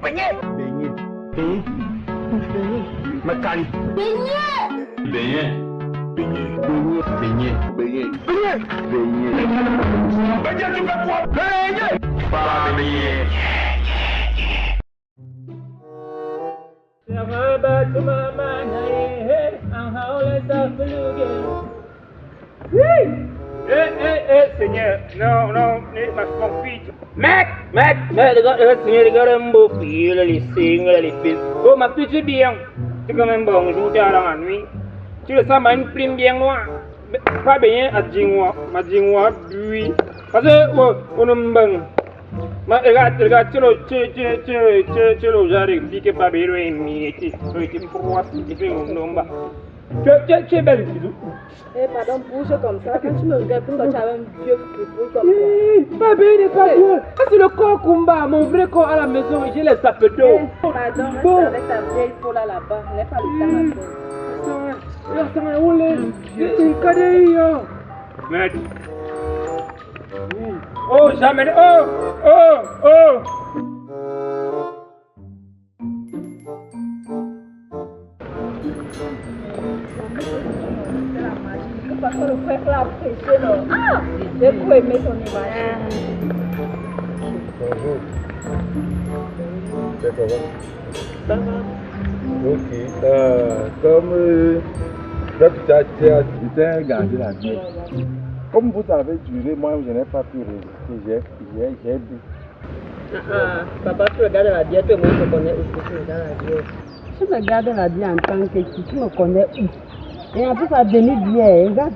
Beignet. Beignet. Beignet. Macan. Beignet. Beignet. Beignet. Beignet. Beignet. Beignet. Beignet. Beignet, tu fais quoi? Beignet. Pas beignet. Seigneur, non, ma confite. Mec, les gars, un beau pays, les signes, les fils. Oh, ma petite bien, c'est quand même bon, je vous dis à la nuit. Tu le sens, une prime bien noire. Pas bien à Dingwa, ma Dingwa, lui. Parce que, on me bang. Regarde, tu le genre, piqué pas bien, tu froid, tu fais un nombre. Tu es belle, bisou. Eh, pardon, bouge comme ça. Quand tu me regardes, comme tu as un vieux fripouille comme ça. Pas bien, il n'est pas vieux. C'est le corps Kumba, mon vrai corps à la maison, j'ai les sapetos. Pardon, reste avec ta vieille folle là-bas. N'est pas le temps à où les cadets. Mec. Oh, jamais. Oh. Parce que le frère l'a prêché, non? Ah! J'ai beaucoup aimé ton image. Bonjour. C'est comment? Ça va. Ok. Comme tu as gardé la vie. Comme vous avez duré, moi je n'ai pas pu résister. J'ai bu. Papa, tu regardes la diète, moi je connais où tu regardes la diète. Tu regardes la diète en tant que qui? Tu me connais où? Et en plus, ça devient bien, regarde.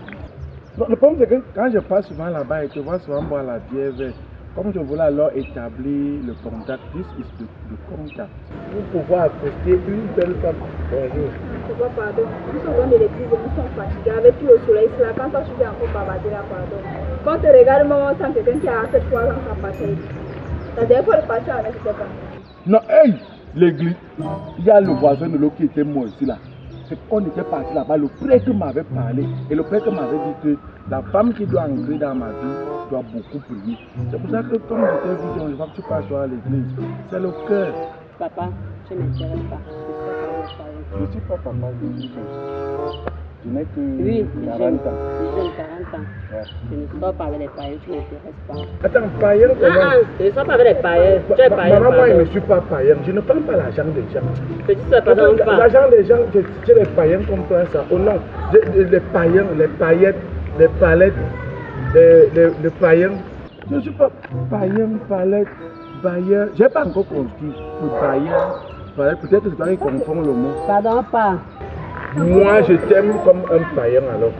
Le problème, c'est que quand je passe souvent là-bas et tu vois souvent boire la bière verte, comme je voulais alors établir le contact, this is the contact. Pour pouvoir accoster une belle femme. Bonjour. C'est quoi, pardon? Nous sommes de l'église, nous sommes fatigués avec tout le soleil. C'est là, quand toi, tu fais encore bavarder là, pardon. Quand tu regardes, maman, on sent quelqu'un qui a fait 3 ans sans passer. La dernière fois, le pasteur avait c'était pas. Non, hey, l'église, il y a le voisin de l'eau qui était mort ici là. C'est qu'on était parti là-bas, le prêtre m'avait parlé et le prêtre m'avait dit que la femme qui doit entrer dans ma vie doit beaucoup prier. C'est pour ça que comme j'étais vision, je vois que tu passes à l'église. C'est le cœur. Papa, je ne m'intéresse pas. Je ne suis pas papa, je suis juste. Je n'ai que 40 ans. J'ai 40 ans. Ouais. Je ne sors pas avec les païens, tu ne m'intéresses pas. Attends, païen comment? Je ne sors pas avec les païens. Tu es païen. Maman, moi je ne suis pas païen. Je ne prends pas l'argent des gens. Petit, ça pas dans le pas. L'argent des gens, c'est les païens comme toi ça. Oh non, les païens, les paillettes, les palettes, les païens. Je ne suis pas païen, palette, bailleur. Je n'ai pas encore construit. Le bailleur, peut-être que c'est toi qui confonds le mot. Pardon, pas. Moi, je t'aime comme un païen alors.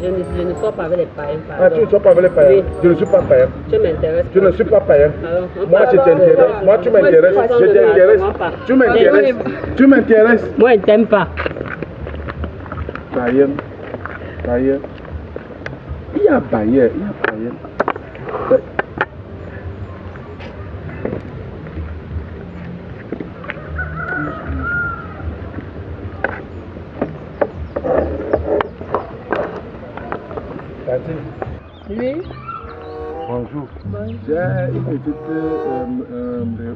Je ne sors pas avec les païens. Pardon. Ah, tu ne sors pas avec les païens? Oui. Je ne suis pas païen. Tu m'intéresses. Je ne suis pas païen. Alors, Moi, je t'intéresse. Moi, tu m'intéresses. Je t'intéresse. Tu m'intéresses. Tu m'intéresses. Moi, je ne t'aime pas. Païen. Païen. Il y a païen. Il y a païen. Oui. Bonjour. J'ai une petite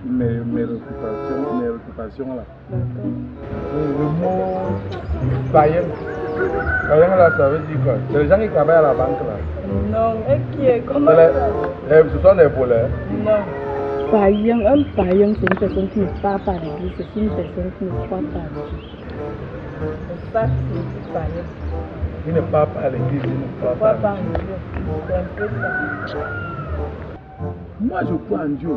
mes occupations là. Le mot païen. Païen là, ça veut dire quoi? C'est les gens qui travaillent à la banque là. Non, et qui est comment ça? Ce sont des voleurs. Non. Païen, un païen, c'est une personne qui ne part pas à l'église, c'est une personne qui ne croit pas à Dieu. C'est ça, c'est païen. Il ne part pas à l'église, il ne croit pas à Dieu. C'est un peu ça. Moi, je crois en Dieu.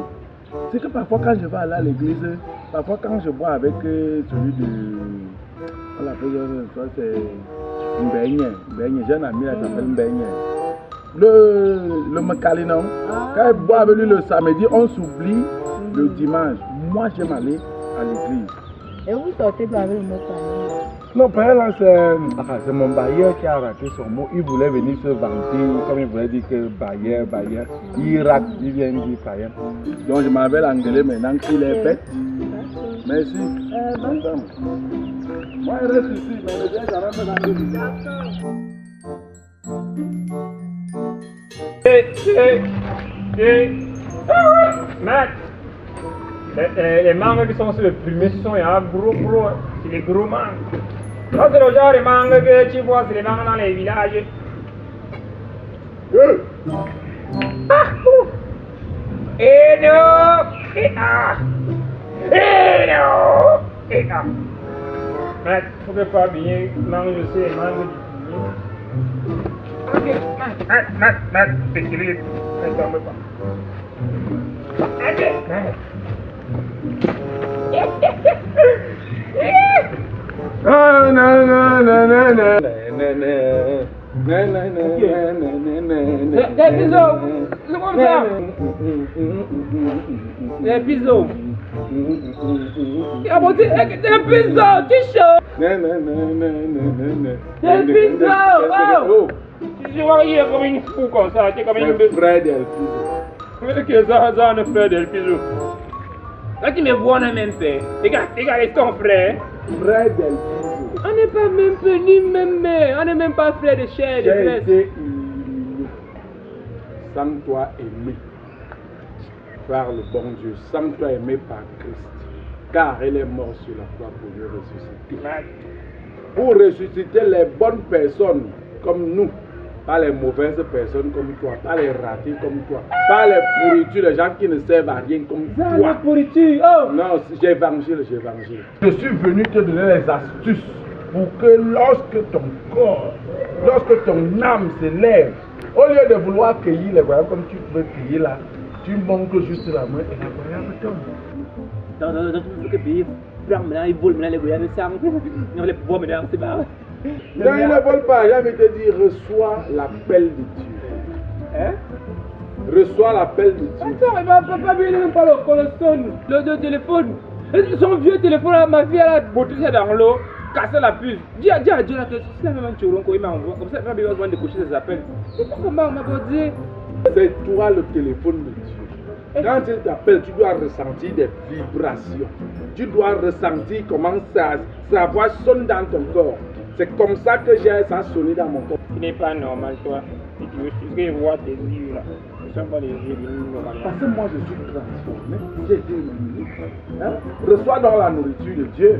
C'est que parfois, quand je vais aller à l'église, parfois, quand je bois avec celui de. On l'appelle ça, c'est Mbenye. J'ai un ami là qui s'appelle Mbenye. Le Mekalinon. Quand je bois avec lui le samedi, on s'oublie le dimanche. Moi, j'aime aller à l'église. Et vous sortez avec le mot païen? Non, par exemple, c'est mon bailleur qui a raté son mot. Il voulait venir se vanter, comme il voulait dire que bailleur. Il rate, il vient dire païen. Donc je m'appelle anglais maintenant qu'il est bête. Merci. Moi, je reste ici, mais le gars, j'arrête pas dans le Matt, Les mangues qui sont sur le premier sont gros, c'est les gros mangues. Ça, c'est le genre de mangues que tu vois, c'est les mangues dans les villages. Et non! Et ah! Et non! Et ah! Mais, faut que pas bien manger aussi les mangues du fumier. Ok, Matt, équilibre. Ne tombe pas. Ok, Ah, non, non, non, non, non. Des pisos, c'est comme ça. Des pisos. Ah bon, des pisos, tu es chaud. Des pisos, oh. Tu vois, il est comme une fou comme ça, tu es comme une bête. Fred El Piso. Mais que ça, ne Fred El Piso. Quand tu me vois, on n'a même fait. Regarde, ton frère. Fred El Piso. On n'est pas même peu, ni même mère. On n'est même pas frère de chair, de J'ai graisse. été illuminé, sans toi aimé par le bon Dieu, sans toi aimé par Christ, car il est mort sur la croix pour nous ressusciter. Pour ressusciter les bonnes personnes comme nous, pas les mauvaises personnes comme toi, pas les ratés comme toi, pas les pourritures, les gens qui ne servent à rien comme Ça, toi. la pourriture, oh. Non, j'ai évangile. Je suis venu te donner les astuces pour que lorsque ton corps, lorsque ton âme s'élève, au lieu de vouloir cueillir les voyages comme tu peux cueillir là, tu montes juste la main et la voyage tombe. Non, tu peux que payer. Prends maintenant, il vole maintenant les goyaves, ça. On les pouvoirs maintenant, c'est pas. Non, il ne vole pas. J'ai envie de te dire, reçois l'appel de Dieu. Hein? Reçois l'appel de Dieu. Attends, il va pas bien même pas le téléphone. Son vieux téléphone, ma fille, elle a botté ça dans l'eau, cassé la puce. Dis à Dieu là que si la même un choron qu'il m'envoie, comme ça, il va bien besoin de coucher ses appels. C'est pas comment on m'a dit. C'est toi le téléphone de Dieu. Quand il t'appelle, tu dois ressentir des vibrations. Tu dois ressentir comment sa voix sonne dans ton corps. C'est comme ça que j'ai ça sonné dans mon corps. Tu n'es pas normal, toi. Si tu veux, tu veux voir tes yeux là. Ce ne sont pas les yeux de nous normalement. Parce que moi je suis transformé. J'ai été illuminé. Hein? Reçois donc la nourriture de Dieu.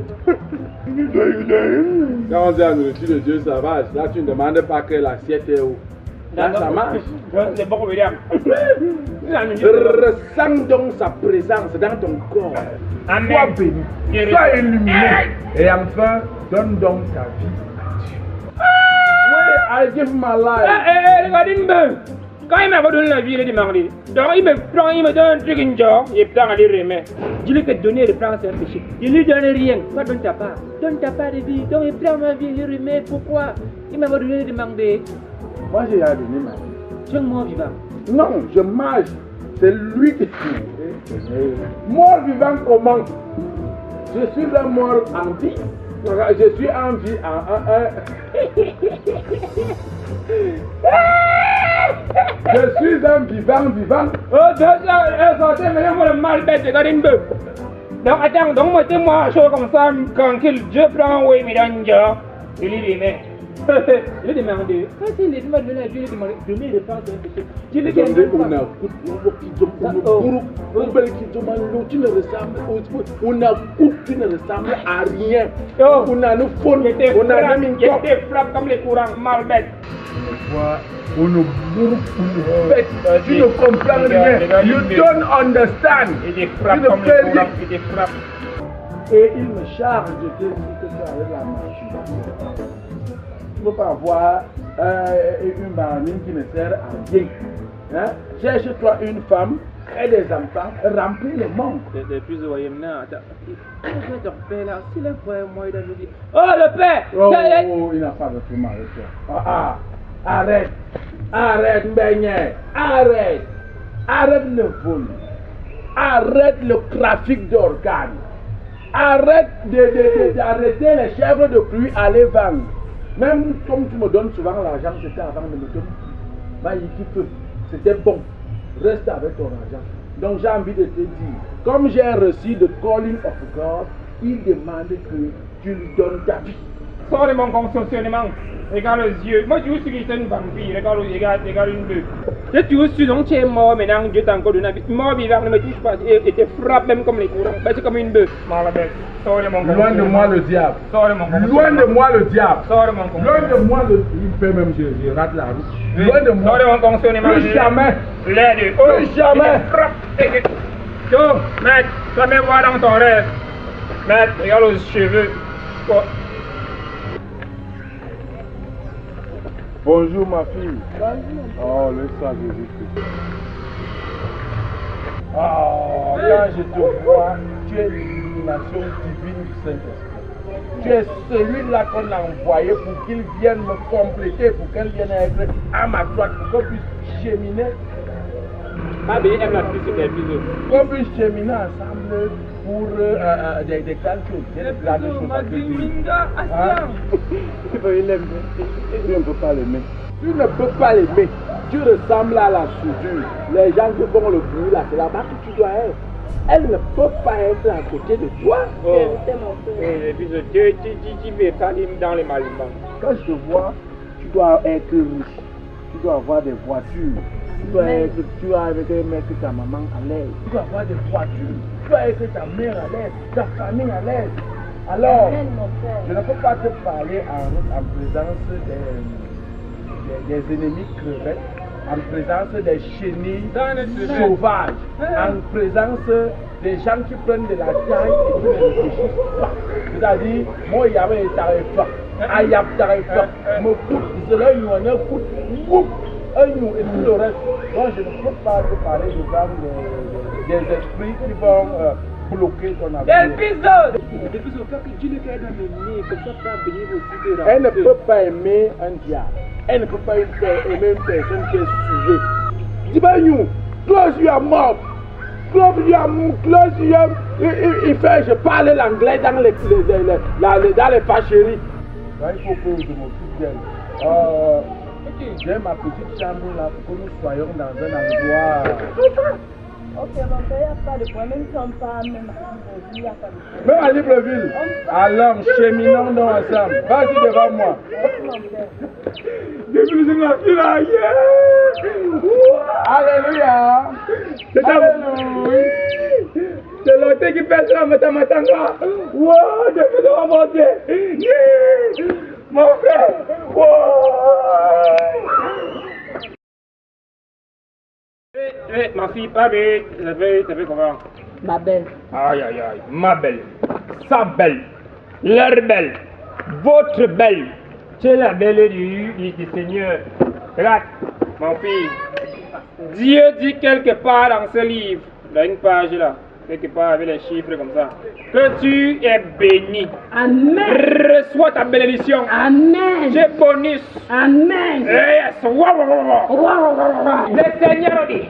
Quand on dit la nourriture de Dieu, ça va. Là, tu ne demandes pas que l'assiette est où. Là, ça marche. C'est bon, William. Ressens donc sa présence dans ton corps. Amen. Sois béni. Sois illuminé. Et enfin, donne donc ta vie à Dieu. Oui, I give my life. Regarde, quand il m'a donné la vie, il est demandé. Donc il me prend, il me donne un truc, une genre, il prend à lui remettre. Dis-lui que donner et reprendre, c'est un péché. Il lui donne rien. Pas donne ta part. Donne ta part de vie. Donc il prend ma vie, il lui remet. Pourquoi? Il m'a donné demander. Moi, j'ai donné ma vie. Tu es mort vivant. Non, je marche. C'est lui qui mort vivant comment? Je suis un mort en vie. Je suis en vie Je suis un vivant. Oh, sortez, maintenant, le mal bête, regarde une bœuf. Donc, attends, donc, mettez-moi chaud comme ça, tranquille. Dieu prend, oui, mais dans le genre, il lui remet. Il lui demande, quand il est demandé la vie, il lui demande, donner le temps d'un péché. Tu lui tu ne ressembles à rien. On a nous faune, on a même une corde. Il te frappe comme les courants, mal bête. On nous bourre, on nous pète. Tu ne comprends rien. You don't understand. Il te frappe comme les courants, il te frappe. Et il me charge de te dire que tu as la masturbation. Tu ne peux pas avoir une marmine qui ne sert à rien. Hein? Cherche-toi une femme et des enfants, remplis le monde. Depuis le voyage maintenant, attends. Ton père là, s'il est vrai, moi il a dit. Oh le père! Oh, il n'a pas de tout avec toi. Arrête, Mbegné, arrête le vol, arrête le trafic d'organes, arrête d'arrêter les chèvres de pluie à les vendre. Même comme tu me donnes souvent l'argent, c'était avant de me donner. C'était bon, reste avec ton argent. Donc j'ai envie de te dire, comme j'ai reçu le calling of God, il demande que tu lui donnes ta vie. Sors de mon fonctionnement. Regarde les yeux. Moi, tu vois, c'est une vampire. Regarde une bœuf. Si tu vois, donc tu es mort maintenant, Dieu t'a encore donné la vie. Mort vivant, ne me touche pas. Et te frappe même comme les courants. C'est comme une bœuf. Malabelle. Sors de mon Loin de moi le diable. Sors de mon Loin de moi le diable. Sors de mon Loin de moi le. Il fait même, je rate la route. Loin de moi. Sors de mon fonctionnement. Plus jamais. Les deux. Oh, Plus jamais. Yo, mec, ça me voit dans ton rêve. Mec, regarde les cheveux. Quoi? Bonjour ma fille. Oh, le sang de Jésus. Oh, quand je te vois, tu es l'illumination divine du Saint-Esprit. Tu es celui-là qu'on a envoyé pour qu'il vienne me compléter, pour qu'elle vienne être à ma droite, pour qu'on puisse cheminer. Ma belle aime la plus qu'elle plus. Qu'on puisse cheminer ensemble pour des grandes choses. Des grandes choses. Tu ne peux pas l'aimer. Tu ne peux pas l'aimer. Tu ressembles à la soudure. Les gens qui font le bruit là, c'est là-bas que tu dois être. Elle ne peut pas être à côté de toi. Et puis tu fais ça dans les malimans. Quand je te vois, tu dois être riche. Tu dois avoir des voitures. Tu dois avec un mec ta maman à l'aise. Tu dois avoir des voitures. Tu dois être ta mère à l'aise, ta famille à l'aise. Alors, je ne peux pas te parler en présence des ennemis crevettes, en présence des chenilles sauvages, en présence des gens qui prennent de la taille et qui ne réfléchissent pas. C'est-à-dire, moi, il y avait un tarif pas, Ayap tarif pas, me coûte, cela, il y en a coûte, et tout le reste. Moi, je ne peux pas te parler devant des esprits qui vont bloquer ton avenir. Elle ne peut pas aimer un diable. Elle ne peut pas aimer une personne qui est sauvée. Dis-moi, close your mouth. Close your il fait, je parle l'anglais dans les fâcheries. Il faut que je m'occupe d'elle. J'ai ma petite chambre là pour que nous soyons dans un endroit. Ok, mon père, il n'y a pas de problème, même si on parle, même à Libreville, il n'y a pas de problème. Même à Libreville. Alors, cheminons nous ensemble. Vas-y devant moi. Depuis la fille là, Alléluia. Alléluia. C'est l'autre qui fait ça, matanga. Wow, depuis devant mon Dieu. Mon frère. Wow. Ma fille, pas vite, ça fait comment? Ma belle. Aïe, aïe, aïe, ma belle, sa belle, leur belle, votre belle. C'est la belle du Seigneur. Regarde, mon fille. Dieu dit quelque part dans ce livre, dans une page là, quelque part avec les chiffres comme ça, que tu es béni. Amen. Reçois ta bénédiction. Amen. J'ai bonus. Amen. Yes. Le Seigneur dit,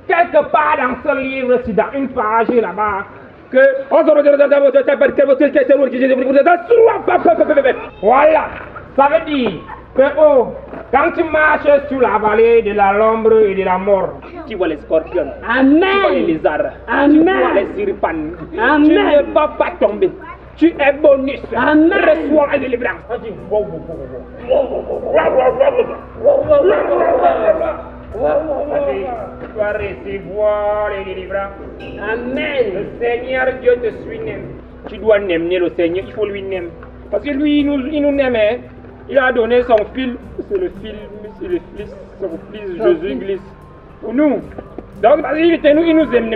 quelque part dans ce livre, c'est dans une page là-bas, que voilà, ça veut dire que quand tu marches sur la vallée de l'ombre et de la mort, tu vois les scorpions, Amen. tu vois les lézards, Amen. tu vois les serpents, Amen. tu ne vas pas tomber. Tu es bonus. Amen. Reçois la délivrance. Tu vas recevoir les délivrances. Amen. Le Seigneur Dieu te suit. Tu dois aimer le Seigneur. Il faut lui aimer. Parce que lui, il nous aime. Il a donné son fils. C'est le fils. Son fils Jésus-Christ. Pour nous. Donc, il nous aime.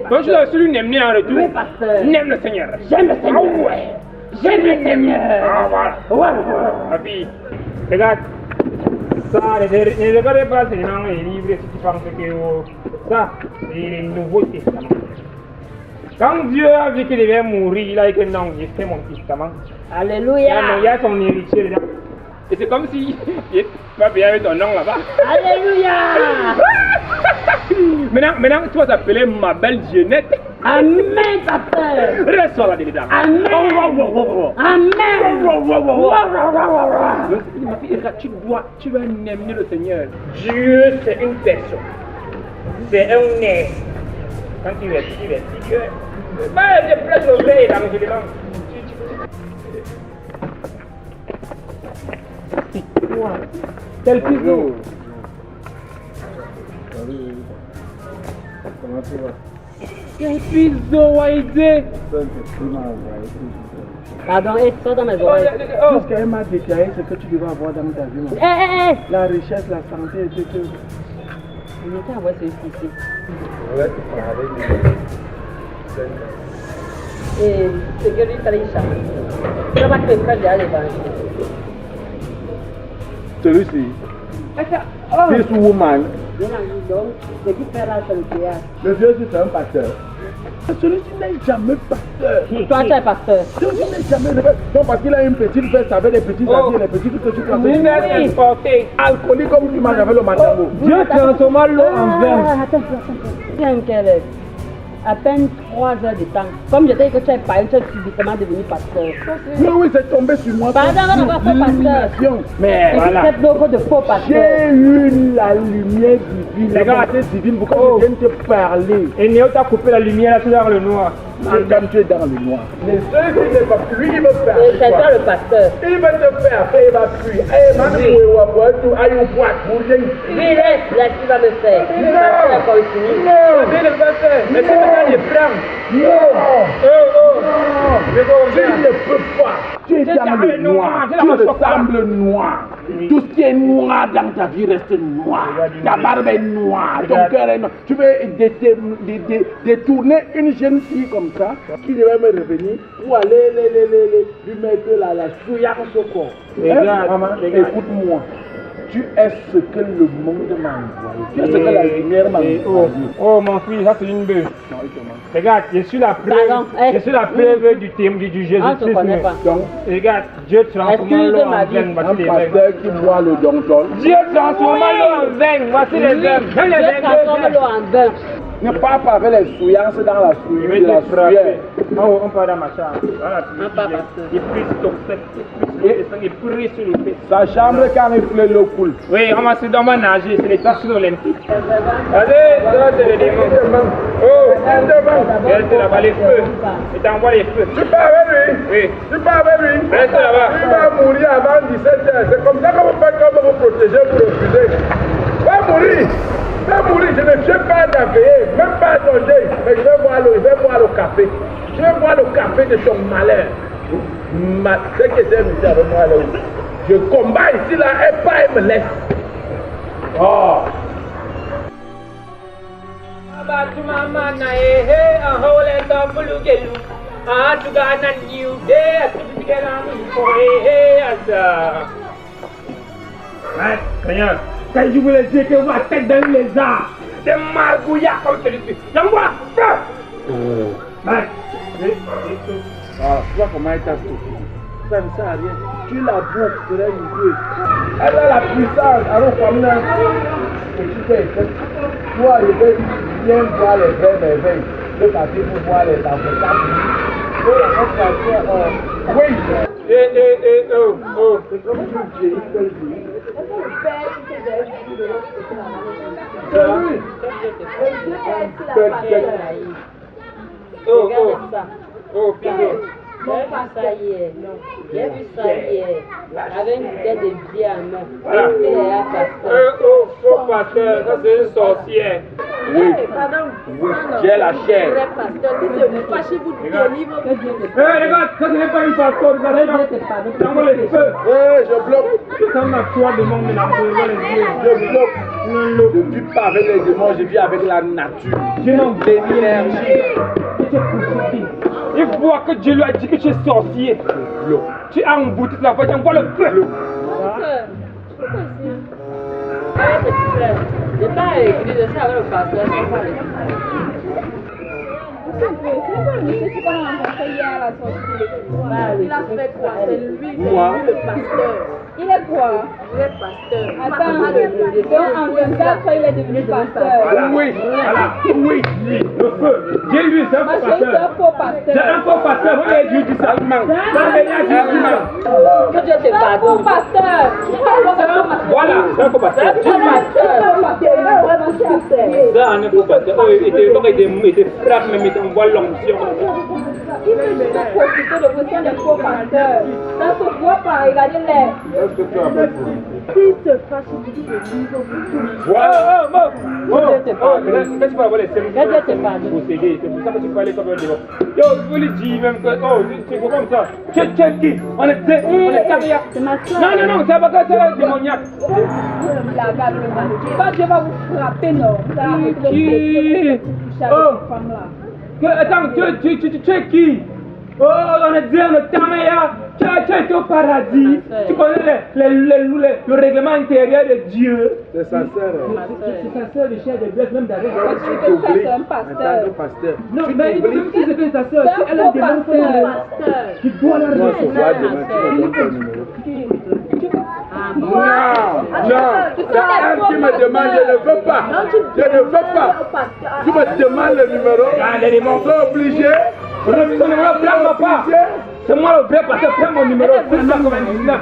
Donc, je dois lui aimer en retour. Oui, pasteur. Aime le Seigneur. J'aime le Seigneur. Ah ouais. J'aime le Seigneur. Ah voilà. Ma fille, regarde. Ça, ne regardez pas seulement les livres si tu penses que ça, c'est le Nouveau Testament. Quand Dieu a vu qu'il devait mourir, il a dit que non, j'ai fait mon testament. Alléluia. Il y a son héritier dedans. Et c'est comme si il va bien avec ton nom là-bas. Alléluia. Maintenant, tu vas t'appeler ma belle Jeannette. Amen, pasteur. Reçois la délivrance. Amen. Amen. Ma fille, tu vas aimer le Seigneur. Dieu, c'est une personne. C'est un être. Quand tu es Dieu. Je place l'oreille dans le toi. C'est le piso. Comment tu vas? C'est le piso, Waïdé. Pardon, sors dans mes oreilles. Tout ce qu'elle m'a déclaré, c'est que tu devais avoir dans ta vie. La richesse, la santé, etc. Je m'étais envoyé ce ici. Et c'est que lui, il fallait y chercher. Je ne sais pas que le frère déjà les Celui-ci. This woman. C'est qui fait là sur le théâtre. Le vieux, c'est un pasteur. Celui-ci n'est jamais pasteur. Toi, tu es pasteur. Celui-ci n'est jamais pasteur. Non, parce qu'il a une petite veste avec des petits habits, les petits que tu Oui, mais transporté. alcoolique comme tu manges avec le mandango. Dieu transforma l'eau en vin. Attends. Tiens, quelle est à peine 3 heures de temps. Comme je t'ai dit que tu es païen, tu es subitement devenu pasteur. Oui, c'est tombé sur moi. Pardon, on va faire pasteur. Mais voilà. C'est beaucoup de faux pasteurs. J'ai eu la lumière divine, la volonté divine pour que je vienne te parler. Et Néo t'a coupé la lumière, là, tu es dans le noir. Comme tu es dans le noir. Mais celui qui n'est pas lui, il veut faire. Et c'est toi le pasteur. Il va te faire, après il va fuir. Eh, madame, où aïe, ou boîte, pour rien. Oui, laisse, il va me faire. Le pasteur a continué. Non, mais le pasteur, mais c'est maintenant les flammes. Non. Mais bon, Tu ne peux pas. Tu es dans le noir. Tu ressembles noir. Tout ce qui est noir dans ta vie reste noir. Ta barbe est noire. Ton cœur est noir. Tu veux détourner une jeune fille comme ça qui devait me revenir pour aller lui mettre la souillance au corps. Écoute-moi. Tu es ce que le monde m'a envoyé. Tu es ce que la lumière m'a envoyé. Oh mon fils, ça c'est une bœuf. Regarde, je suis la preuve, je suis la preuve du thème du Jésus-Christ. Donc, regarde, Dieu transforme l'eau en vin. un pasteur qui boit le donctol. Dieu transforme l'eau en vin. Voici les vins. Dieu transforme l'eau en vin. Ne parle pas avec les souillances dans la souillure. Je vais te frapper. On part dans ma chambre. Il prie sur ton sexe. Il prie sur le fait. Sa chambre, quand il pleut, l'eau coule. Oui, on va nager. C'est les piscines olympiques. Allez, ça c'est le démon. Oh, reste là-bas, les feux. Il t'envoie les feux. Tu pars avec lui? Oui. Tu pars avec lui? Reste là-bas. Il va mourir avant 17h. C'est comme ça qu'on va faire comme vous protéger pour refuser. Va mourir. Va mourir. Je ne sais pas d'agréer, même pas danger. Mais je vais boire le café. Je vais boire le café de ton malheur. Ce qui était ici avec moi là. Je combats ici là et pas elle me laisse. Oh. Abatu mama na ehe ahole tambulu gelu atuga na new day atuga na ko ehe asa. Ouais, Seigneur, quand je voulais dire que ma tête dans les arbres, c'est margouillard comme celui-ci. J'envoie feu. Ouais. Voilà, tu vois comment elle t'a stoppé. Ça ne sert à rien. Tu la bouffes, tu l'as joué. Elle a la puissance. Alors, comme là, tu fais. Toi, je vais bien voir les vraies merveilles. Le papier pour voir les avocats. Oui. Oh. C'est comme tu vieillis, quel jour. Oh, Piso. J'ai vu ça hier. Avec une bouteille de bière en main. Voilà. Faux pasteur, ça c'est une sorcière. Oui. J'ai la chair. Regarde, ça ce n'est pas une pasteur, ça c'est dans les feux. Je bloque. Ça m'a foi de mon mélange, les yeux. Je bloque. Je ne vis pas avec les démons, je vis avec la nature. Je n'en veux l'énergie. Il voit que Dieu lui a dit que tu es sorcier. Tu as embouti la voix, tu envoies le feu. Je n'ai pas écrit de ça avec le pasteur. C'est quoi le monsieur qu'on a rencontré hier à la sortie? Il a fait quoi? C'est lui, le pasteur. Il est quoi? Il est pasteur. Attends, donc en 24 il est devenu pasteur. Oui, oui. Le feu. Dieu lui, c'est un faux pasteur. C'est un faux pasteur. C'est un faux pasteur. Vous avez Dieu dit ça. Que Dieu te pardonne. Faux pasteur. Voilà, c'est un faux pasteur. C'est un pasteur. Ça, un faux pasteur. Oh, il était frappe, même il t'envoie l'onction. il veut juste profiter de vous faire des faux pasteurs. Ça se voit pas, regardez-les. Qu'est-ce que tu as fait pour lui? S'il se fâche, il dit que lui, vous C'est pour ça que tu parlais comme un démon. Yo, vous lui dites même que, oh, c'est comme ça. Check qui? On est carrière. C'est ma soeur. Non, ça va que c'est un démoniaque. Quand Dieu va vous frapper, non. Ça va vous femme-là. Attends, tu es qui? Oh, on est dit, on est Tamaya. Tu es au paradis. Tu connais le règlement intérieur de Dieu. C'est sa sœur. C'est sa sœur, le chef de Dieu, même d'arrêt. Parce que ça, c'est un pasteur. Non, mais même si c'était sa sœur, si elle a des pasteur, tu dois la reconnaître. Non, tu me demandes, je ne veux pas. Je ne veux pas. Tu me demandes le numéro. Je suis obligé. C'est moi le vrai pasteur, prends mon numéro 699.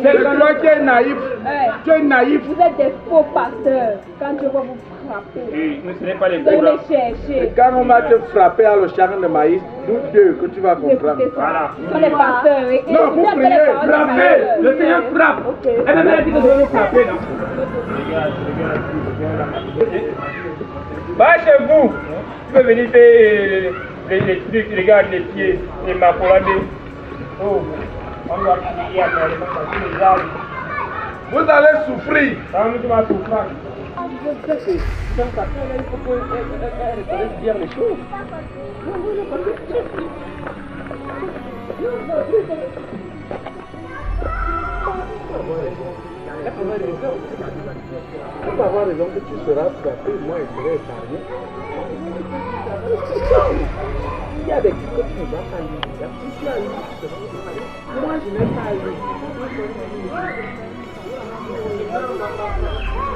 C'est toi qui es naïf. Tu es naïf. Vous êtes des faux pasteurs. Quand Dieu va vous frapper, Mais ce n'est pas les vous allez vrais. les chercher. Quand on va te frapper à le champ de maïs, nous deux, que tu vas comprendre. Écoutez ça. Ce sont les pasteurs. Et Non, vous écoutez priez, les paroles de Frappez, Marie. le Seigneur frappe. Elle m'a dit que je vais vous frapper, non? Va chez vous. Tu peux venir faire les trucs, regarde les pieds, les macoladés. Oh, on va prier à les arbres. Vous allez souffrir. Ça va nous faire souffrir. Dans sa peur, il faut qu'elle reconnaisse bien les choses. Pour avoir raison que tu seras frappé, moi je serai épargné. Il y a des trucs que tu ne vas pas lire. Si tu as lu, tu seras épargné. Moi je n'ai pas lu.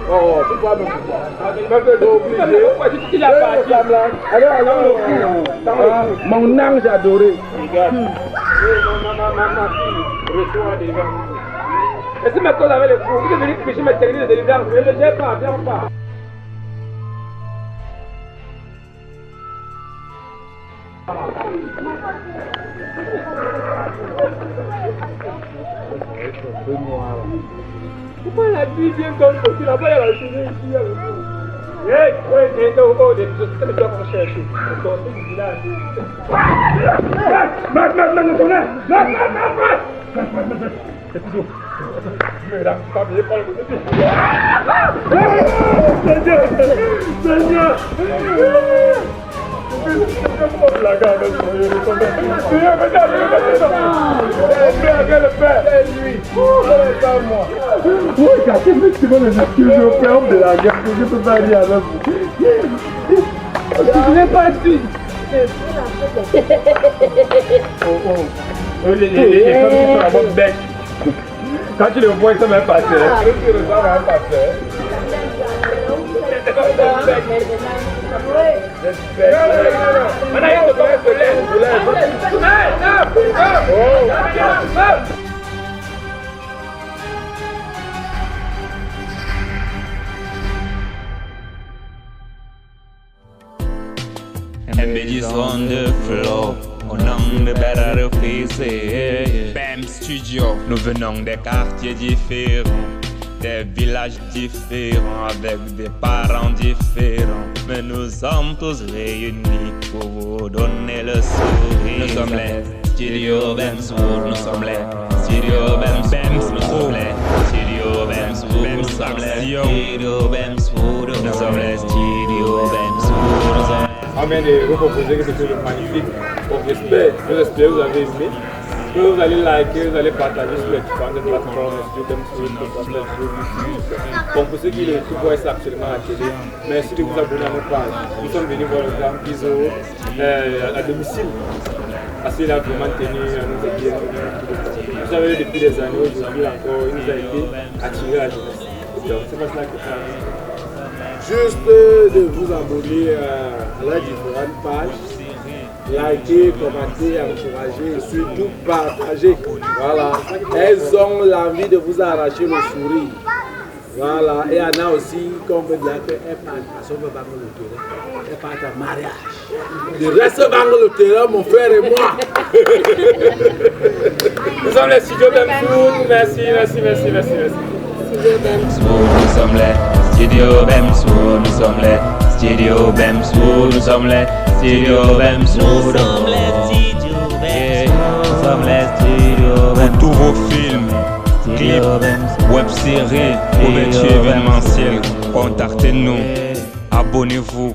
Oh, tu vas me pouvoir. Mon ange adoré. Regarde. Ma fille reçoit des gens. Et si ma cause avait les fous, vous devez venir pécher ma technique de délivrance, ne le gère pas, viens pas. Pourquoi la vie vient comme ça? Là-bas, il y a la chemise ici, il y a le fou. Hey, des sociétés de blocs qu'on cherche. Dans ce village. C'est toujours. Mais là, tu ne pas le Seigneur! Seigneur! La garde, le père, et lui, c'est pas moi. Oui, car c'est vrai que tu vas me dire que je père de la guerre, que je peux pas dire avec vous. Je n'ai pas dit. Les femmes qui sont à votre bec. Quand tu le vois, ça va passer. Tu ressembles à un pasteur. MBG's on the floor, on nom de Better Office. BAM Studio. Nous venons des quartiers différents, des villages différents, avec des parents différents. Mais nous sommes tous réunis pour vous donner le sourire. Nous sommes les Studio Bemswood, nous sommes les Studio Bemswood, nous sommes les Studio Bemswood, nous sommes les Studio Bemswood, nous sommes les Studio Bemswood. On vient de vous proposer quelque chose de magnifique. Donc j'espère que vous avez aimé. Que vous allez liker, vous allez partager sur les différentes plateformes, bon, pour ceux qui le voient ça absolument à la télé, merci de vous abonner à nos pages. Nous sommes venus voir le grand Piso à domicile. Parce qu'il a vraiment tenu à nous aider. Vous savez, depuis des années, aujourd'hui encore, il nous a aidé à tirer la jeunesse. Donc c'est pas cela que ça arrive. Juste de vous abonner à la différentes pages, liker, commenter, encourager et surtout partager. Voilà, elles ont l'envie de vous arracher le sourire. Voilà, et Anna aussi, comme on dit, elle part à son papa le terrain, elle part à mariage. Le reste va le terrain, mon frère et moi. Nous sommes les studios Bemswood, merci. Studio Bemswood, nous sommes les Studio Bemswood, nous sommes les Studio Bemswood, nous sommes les Studio Bemswood, nous sommes les Studio Bemswood. Tous vos films, clips, web-séries, couvertures événementielles, contactez-nous, abonnez-vous.